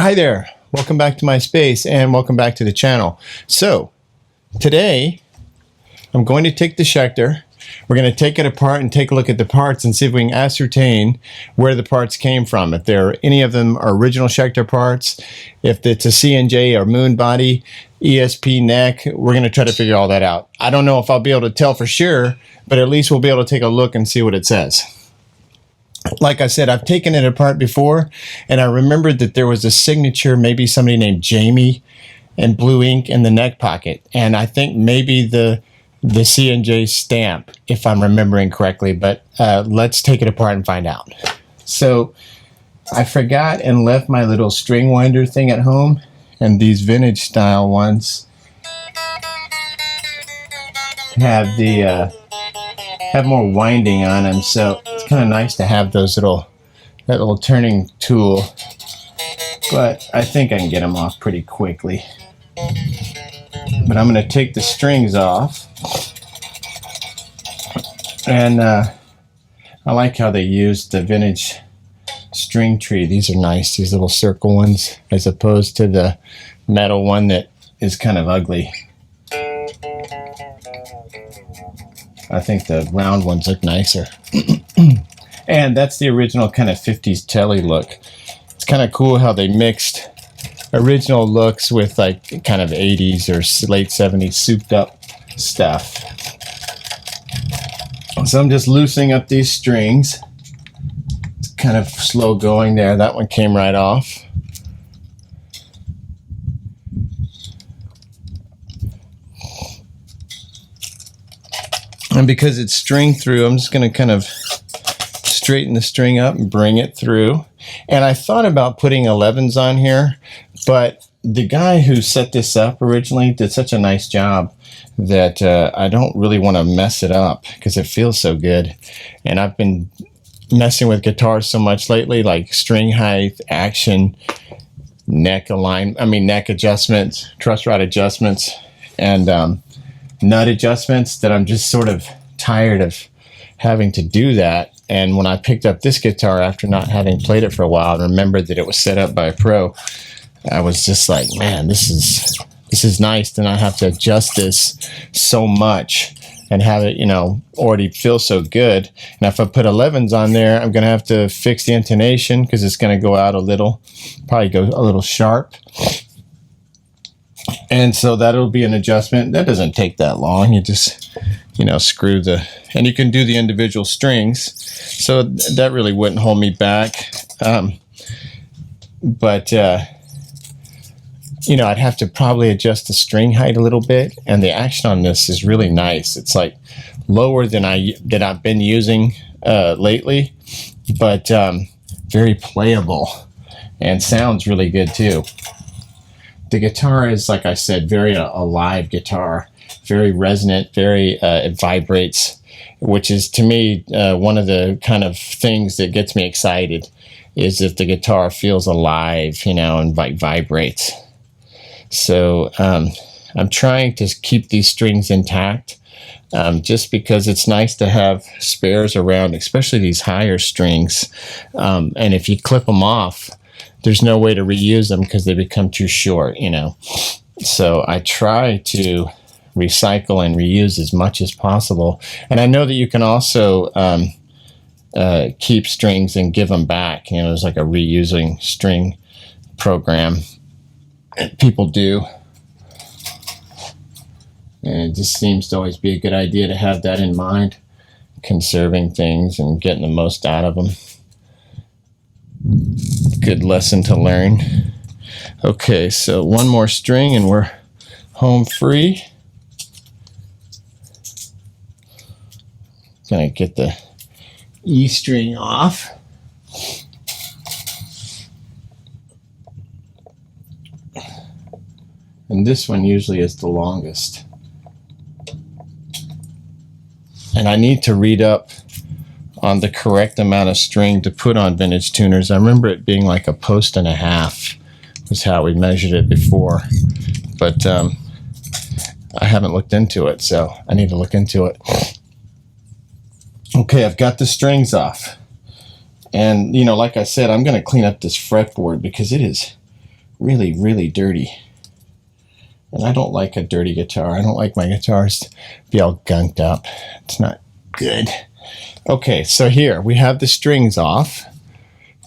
Hi there, welcome back to my space and welcome back to the channel. So today I'm going to take the Schecter. We're going to take it apart and take a look at the parts and see if we can ascertain where the parts came from. If any of them are original Schecter parts, if it's a C&J or moon body, ESP neck, we're going to try to figure all that out. I don't know if I'll be able to tell for sure, but at least we'll be able to take a look and see what it says. Like I said, I've taken it apart before, and I remembered that there was a signature, maybe somebody named Jamie, and blue ink in the neck pocket. And I think maybe the C&J stamp, if I'm remembering correctly, but let's take it apart and find out. So I forgot and left my little string winder thing at home, and these vintage style ones have more winding on them, so it's kind of nice to have those that little turning tool, but I think I can get them off pretty quickly. But I'm going to take the strings off, and I like how they use the vintage string tree. These are nice, these little circle ones, as opposed to the metal one that is kind of ugly. I think the round ones look nicer. And that's the original kind of 50s telly look. It's kind of cool how they mixed original looks with like kind of 80s or late 70s souped up stuff. So I'm just loosening up these strings. It's kind of slow going there. That one came right off. And because it's string through, I'm just going to kind of straighten the string up and bring it through. And I thought about putting 11s on here, but the guy who set this up originally did such a nice job that I don't really want to mess it up because it feels so good. And I've been messing with guitars so much lately, like string height, action, neck adjustments, truss rod adjustments, and nut adjustments, that I'm just sort of tired of having to do that. And when I picked up this guitar after not having played it for a while and remembered that it was set up by a pro, I was just like, man, this is nice to not have to adjust this so much and have it, already feel so good. And if I put 11s on there, I'm going to have to fix the intonation because it's going to go out a little, probably go a little sharp. And so that'll be an adjustment. That doesn't take that long. You just, screw and you can do the individual strings. So that really wouldn't hold me back. But I'd have to probably adjust the string height a little bit. And the action on this is really nice. It's like lower than I've been using lately, but very playable and sounds really good too. The guitar is, like I said, very alive guitar, very resonant, it vibrates, which is to me one of the kind of things that gets me excited, is if the guitar feels alive, and vibrates. So I'm trying to keep these strings intact, just because it's nice to have spares around, especially these higher strings. And if you clip them off, there's no way to reuse them because they become too short, So I try to recycle and reuse as much as possible. And I know that you can also keep strings and give them back. There's like a reusing string program people do. And it just seems to always be a good idea to have that in mind, conserving things and getting the most out of them. Good lesson to learn. Okay, so one more string and we're home free. Gonna get the E string off. And this one usually is the longest. And I need to read up on the correct amount of string to put on vintage tuners. I remember it being like 1.5 posts was how we measured it before, but I haven't looked into it, so I need to look into it. Okay, I've got the strings off. And, you know, like I said, I'm going to clean up this fretboard because it is really, really dirty. And I don't like a dirty guitar. I don't like my guitars to be all gunked up. It's not good. Okay, so here we have the strings off.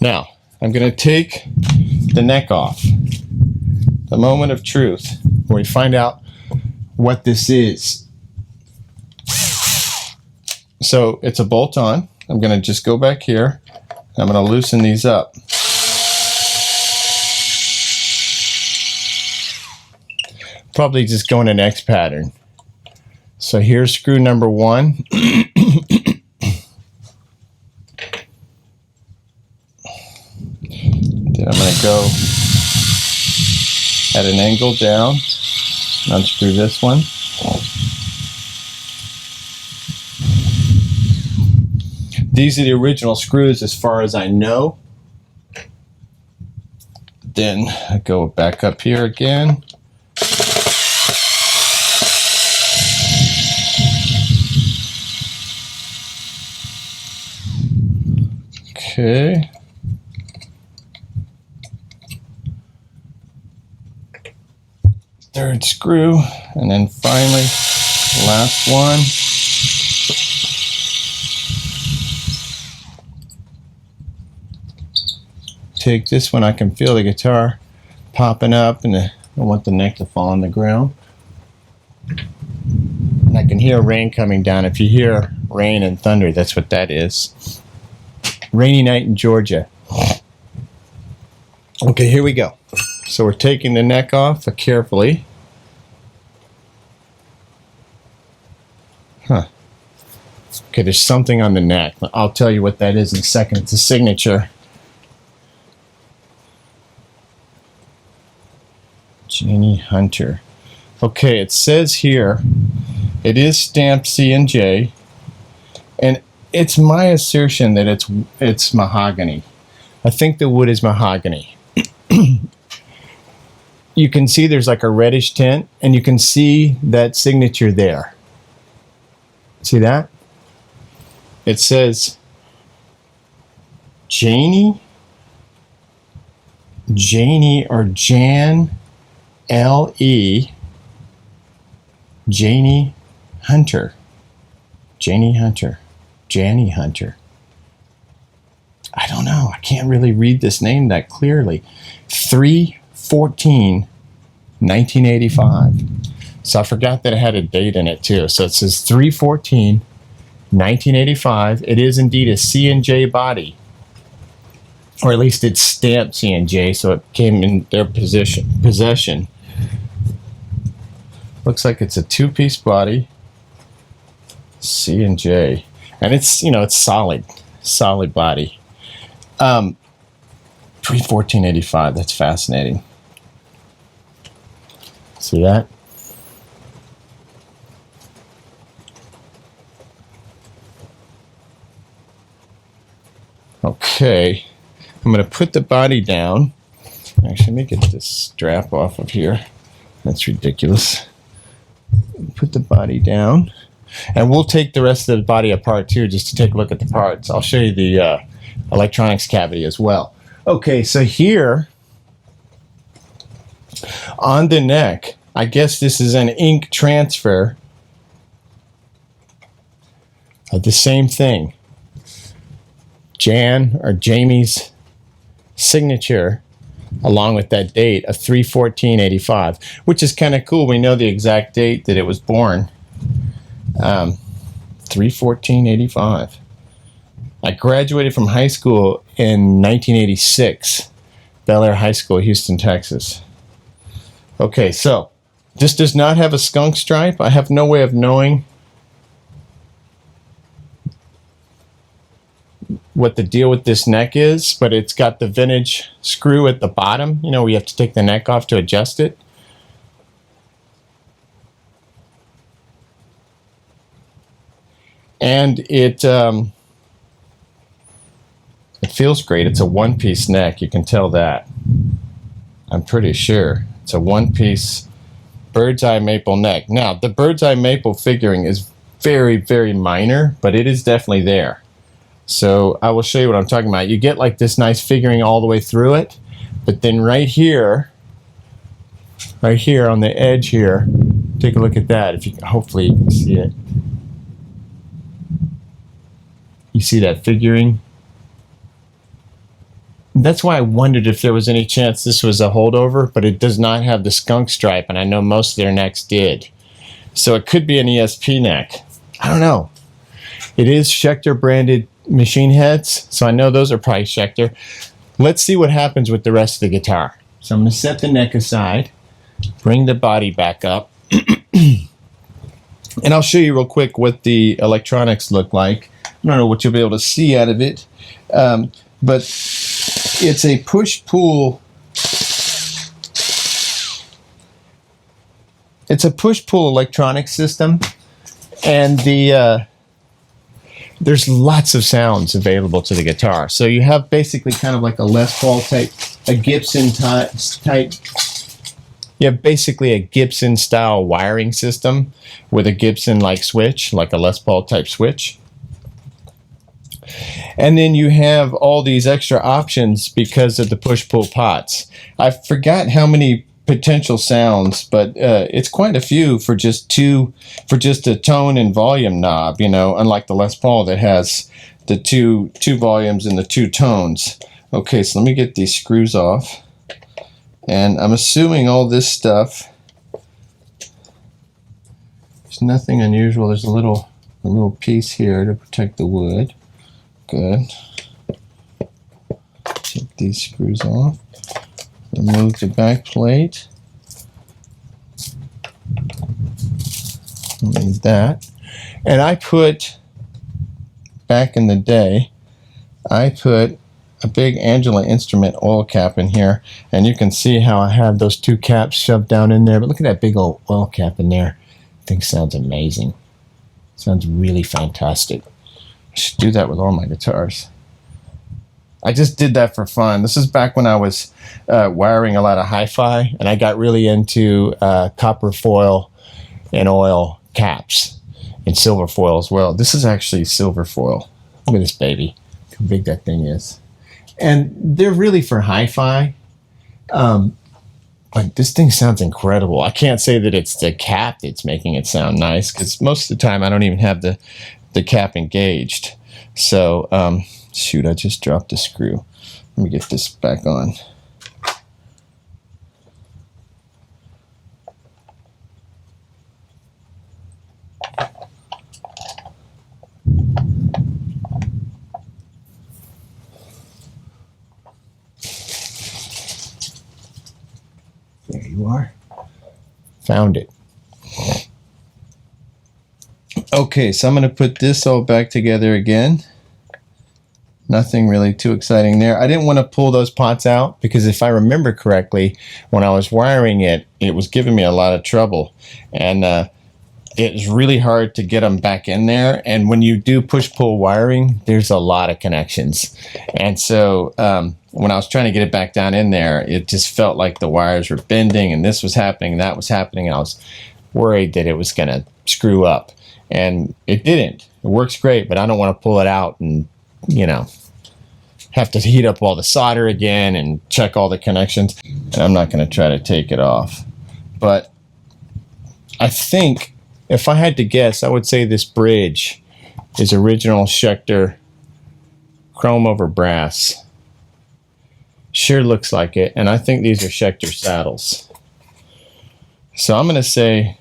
Now, I'm going to take the neck off. The moment of truth, where we find out what this is. So it's a bolt on. I'm going to just go back here. I'm going to loosen these up. Probably just go in an X pattern. So here's screw number 1. Then I'm going to go at an angle down, unscrew this one. These are the original screws as far as I know. Then I go back up here again. Okay. Third screw, and then finally, last one. Take this one, I can feel the guitar popping up, and I want the neck to fall on the ground. And I can hear rain coming down. If you hear rain and thunder, that's what that is. Rainy night in Georgia. Okay, here we go. So we're taking the neck off carefully. Okay, there's something on the neck. I'll tell you what that is in a second. It's a signature. Janie Hunter. Okay, it says here, it is stamped C&J, and it's my assertion that it's mahogany. I think the wood is mahogany. You can see there's like a reddish tint, and you can see that signature there. See that? It says Janie or Jan L.E. Janie Hunter. Janie Hunter. Janie Hunter. I don't know. I can't really read this name that clearly. 3/14/1985. So I forgot that it had a date in it too. So it says 3/14/1985. It is indeed a C&J body. Or at least it's stamped C&J, so it came in their possession. Looks like it's a 2-piece body. C&J. And it's, it's solid body. 3/14/85. That's fascinating. See that? Okay, I'm going to put the body down. Actually, let me get this strap off of here. That's ridiculous. Put the body down. And we'll take the rest of the body apart too, just to take a look at the parts. I'll show you the electronics cavity as well. Okay, so here on the neck, I guess this is an ink transfer of the same thing. Jan or Jamie's signature along with that date of 3/14/85, which is kind of cool. We know the exact date that it was born. 3/14/85. I graduated from high school in 1986, Bel Air High School, Houston, Texas. Okay, so this does not have a skunk stripe. I have no way of knowing what the deal with this neck is, but it's got the vintage screw at the bottom. We have to take the neck off to adjust it. And it feels great. It's a 1-piece neck. You can tell that. I'm pretty sure. It's a 1-piece bird's eye maple neck. Now, the bird's eye maple figuring is very, very minor, but it is definitely there. So I will show you what I'm talking about. You get like this nice figuring all the way through it, but then right here, right here on the edge here. Take a look at that. If you hopefully you can see it. You see that figuring? That's why I wondered if there was any chance this was a holdover, but it does not have the skunk stripe, and I know most of their necks did. So it could be an ESP neck. I don't know. It is Schecter branded machine heads, so I know those are probably Schecter. Let's see what happens with the rest of the guitar. So I'm going to set the neck aside, bring the body back up, and I'll show you real quick what the electronics look like. I don't know what you'll be able to see out of it, but it's a push-pull. It's a push-pull electronic system, and there's lots of sounds available to the guitar. So you have basically kind of like a Les Paul type, a Gibson type. You have basically a Gibson style wiring system with a Gibson like switch, like a Les Paul type switch. And then you have all these extra options because of the push-pull pots. I forgot how many potential sounds, but it's quite a few for just a tone and volume knob, you know, unlike the Les Paul that has the two volumes and the 2 tones. Okay, so let me get these screws off. And I'm assuming all this stuff, there's nothing unusual. There's a little piece here to protect the wood. Good. Take these screws off. Remove the back plate. Remove that. And I put, back in the day, I put a big Angela Instrument oil cap in here, and you can see how I have those 2 caps shoved down in there. But look at that big old oil cap in there. I think sounds amazing. Sounds really fantastic. I should do that with all my guitars. I just did that for fun. This is back when I was wiring a lot of hi-fi, and I got really into copper foil and oil caps, and silver foil as well. This is actually silver foil. Look at this baby. Look how big that thing is. And they're really for hi-fi. But this thing sounds incredible. I can't say that it's the cap that's making it sound nice, because most of the time I don't even have the cap engaged. So, shoot, I just dropped a screw. Let me get this back on. There you are. Found it. Okay, so I'm going to put this all back together again. Nothing really too exciting there. I didn't want to pull those pots out because if I remember correctly, when I was wiring it, it was giving me a lot of trouble. And it's really hard to get them back in there. And when you do push-pull wiring, there's a lot of connections. And so when I was trying to get it back down in there, it just felt like the wires were bending and this was happening, that was happening. And I was worried that it was going to screw up. And it didn't. It works great, but I don't want to pull it out and, you know, have to heat up all the solder again and check all the connections. And I'm not going to try to take it off. But I think, if I had to guess, I would say this bridge is original Schecter chrome over brass. Sure looks like it. And I think these are Schecter saddles. So I'm going to say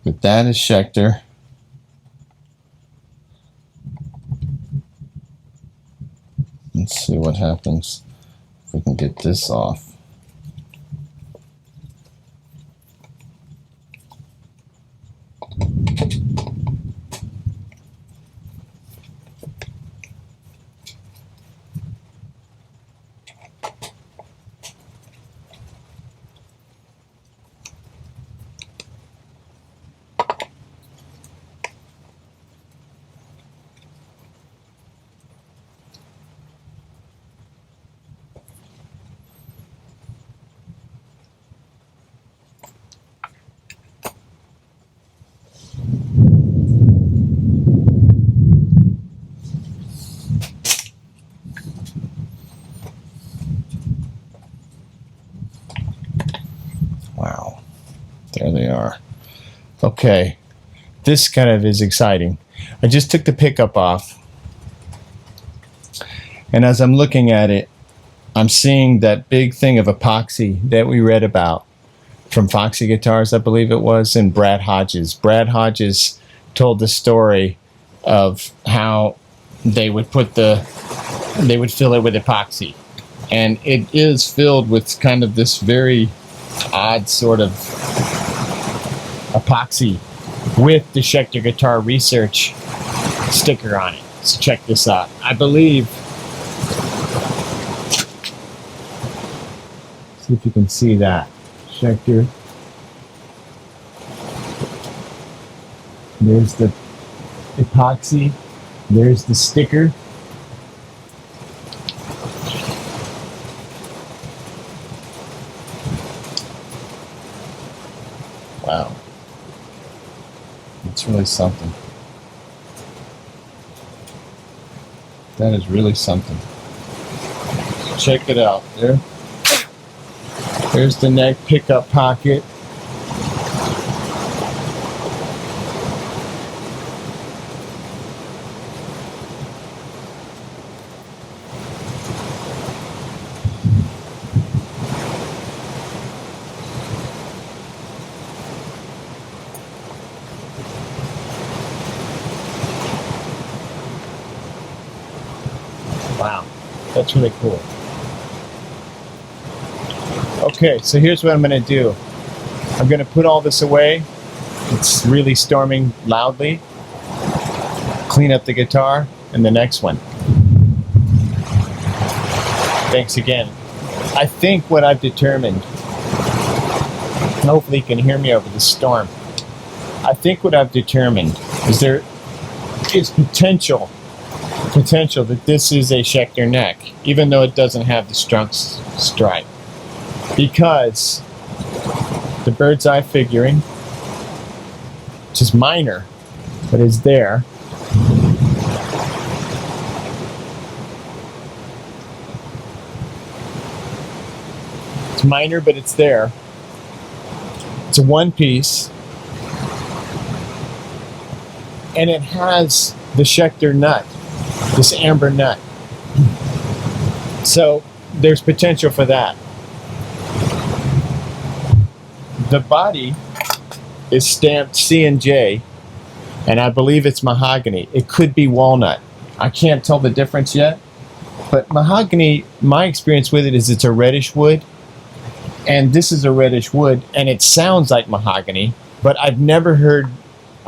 that that is Schecter. Let's see what happens if we can get this off. Okay, this kind of is exciting. I just took the pickup off, and as I'm looking at it, I'm seeing that big thing of epoxy that we read about from Foxy Guitars, I believe it was, and Brad Hodges. Brad Hodges told the story of how they would fill it with epoxy, and it is filled with kind of this very odd sort of epoxy with the Schecter Guitar Research sticker on it. So check this out. I believe, see if you can see that. Schecter. There's the epoxy. There's the sticker. Wow. It's really something. That is really something. Check it out. There's the neck pickup pocket. Wow, that's really cool. Okay, so here's what I'm going to do. I'm going to put all this away. It's really storming loudly. Clean up the guitar, and the next one. Thanks again. I think what I've determined, hopefully you can hear me over the storm. I think what I've determined is there is potential that this is a Schecter neck, even though it doesn't have the strunk stripe. Because the bird's eye figuring, which is minor, but is there. It's minor, but it's there. It's a one piece. And it has the Schecter nut, this amber nut. So there's potential for that. The body is stamped C&J, and I believe it's mahogany. It could be walnut. I can't tell the difference yet, but mahogany, my experience with it is it's a reddish wood, and this is a reddish wood, and it sounds like mahogany, but I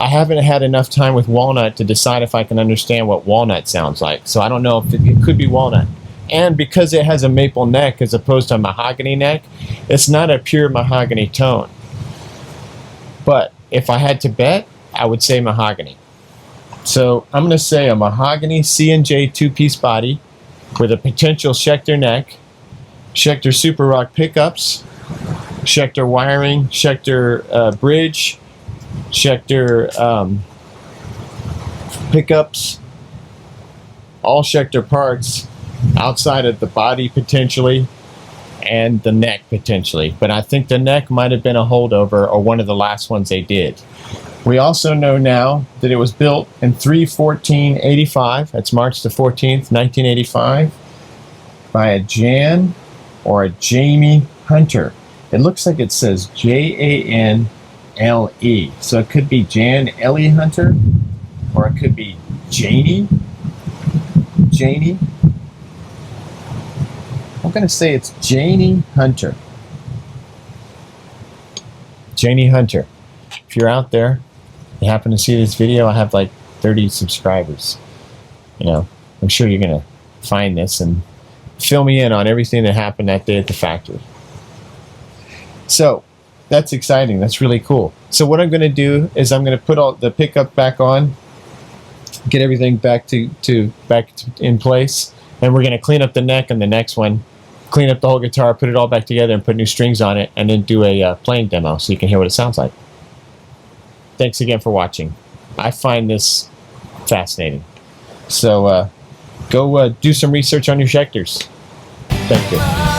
haven't had enough time with walnut to decide if I can understand what walnut sounds like. So I don't know if it could be walnut. And because it has a maple neck as opposed to a mahogany neck, it's not a pure mahogany tone. But if I had to bet, I would say mahogany. So I'm going to say a mahogany C&J two-piece body with a potential Schecter neck, Schecter Super Rock pickups, Schecter wiring, Schecter bridge, Schecter pickups, all Schecter parts outside of the body potentially, and the neck potentially. But I think the neck might have been a holdover or one of the last ones they did. We also know now that it was built in 3/14/85. That's March the 14th, 1985, by a Jan or a Jamie Hunter. It looks like it says Janle. So it could be Jan Ellie Hunter, or it could be Janie. I'm going to say it's Janie Hunter. Janie Hunter. If you're out there, you happen to see this video, I have like 30 subscribers. You know, I'm sure you're going to find this and fill me in on everything that happened that day at the factory. So, that's exciting. That's really cool. So what I'm going to do is I'm going to put all the pickup back on, get everything back in place, and we're going to clean up the neck on the next one, clean up the whole guitar, put it all back together, and put new strings on it, and then do a playing demo so you can hear what it sounds like. Thanks again for watching. I find this fascinating. So go do some research on your Schecters. Thank you.